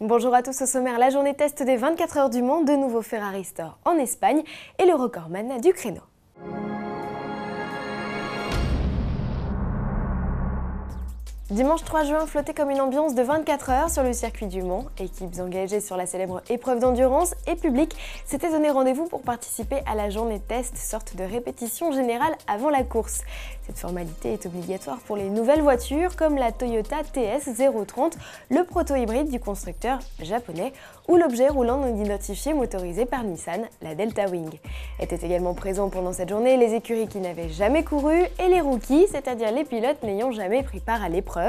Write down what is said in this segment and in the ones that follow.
Bonjour à tous, au sommaire, la journée test des 24 heures du Mans, de nouveaux Ferrari Store en Espagne et le recordman du créneau. Dimanche 3 juin, flottait comme une ambiance de 24 heures sur le circuit du Mans. Équipes engagées sur la célèbre épreuve d'endurance et public s'étaient donné rendez-vous pour participer à la journée test, sorte de répétition générale avant la course. Cette formalité est obligatoire pour les nouvelles voitures comme la Toyota TS030, le proto-hybride du constructeur japonais, ou l'objet roulant non identifié motorisé par Nissan, la Delta Wing. Étaient également présents pendant cette journée les écuries qui n'avaient jamais couru et les rookies, c'est-à-dire les pilotes n'ayant jamais pris part à l'épreuve.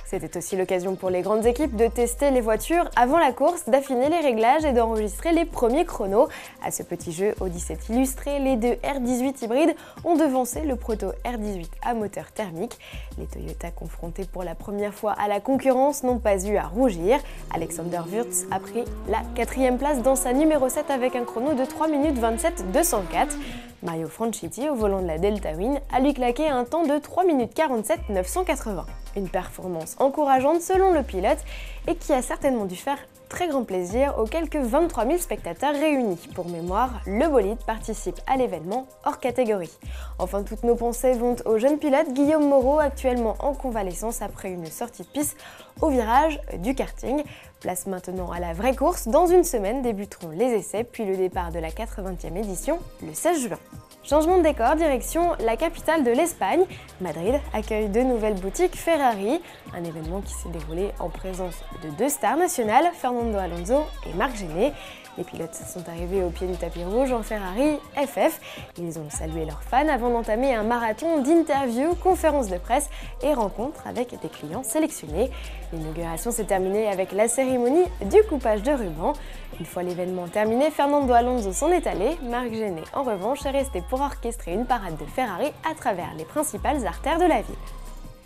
C'était aussi l'occasion pour les grandes équipes de tester les voitures avant la course, d'affiner les réglages et d'enregistrer les premiers chronos. À ce petit jeu Odyssey illustré, les deux R18 hybrides ont devancé le proto R18 à moteur thermique. Les Toyota confrontés pour la première fois à la concurrence n'ont pas eu à rougir. Alexander Wurz a pris la 4e place dans sa numéro 7 avec un chrono de 3 minutes 27 204. Mario Franchitti, au volant de la Delta Wing, a lui claqué un temps de 3 minutes 47 980. Une performance encourageante selon le pilote et qui a certainement dû faire très grand plaisir aux quelques 23 000 spectateurs réunis. Pour mémoire, le bolide participe à l'événement hors catégorie. Enfin, toutes nos pensées vont au jeune pilote Guillaume Moreau, actuellement en convalescence après une sortie de piste au virage du karting. Place maintenant à la vraie course. Dans une semaine débuteront les essais, puis le départ de la 80e édition le 16 juin. Changement de décor, direction la capitale de l'Espagne. Madrid accueille de nouvelles boutiques Ferrari, un événement qui s'est déroulé en présence de deux stars nationales, Fernando Alonso et Marc Gené. Les pilotes sont arrivés au pied du tapis rouge en Ferrari FF. Ils ont salué leurs fans avant d'entamer un marathon d'interviews, conférences de presse et rencontres avec des clients sélectionnés. L'inauguration s'est terminée avec la cérémonie du coupage de ruban. Une fois l'événement terminé, Fernando Alonso s'en est allé. Marc Gené, en revanche, est resté pour orchestrer une parade de Ferrari à travers les principales artères de la ville.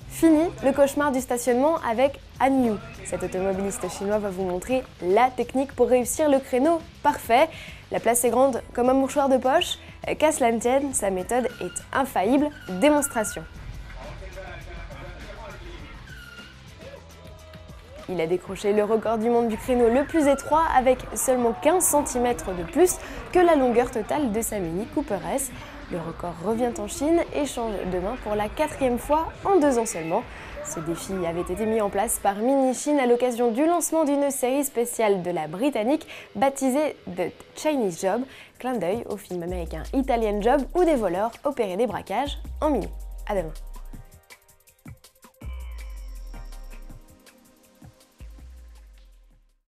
Fini le cauchemar du stationnement avec Han Yu. Cet automobiliste chinois va vous montrer la technique pour réussir le créneau parfait. La place est grande comme un mouchoir de poche. Qu'à cela ne tienne, sa méthode est infaillible. Démonstration. Il a décroché le record du monde du créneau le plus étroit avec seulement 15 cm de plus que la longueur totale de sa Mini Cooper S. Le record revient en Chine et change de main pour la 4e fois en 2 ans seulement. Ce défi avait été mis en place par Mini Chine à l'occasion du lancement d'une série spéciale de la Britannique baptisée The Chinese Job, clin d'œil au film américain Italian Job où des voleurs opéraient des braquages en mini. À demain.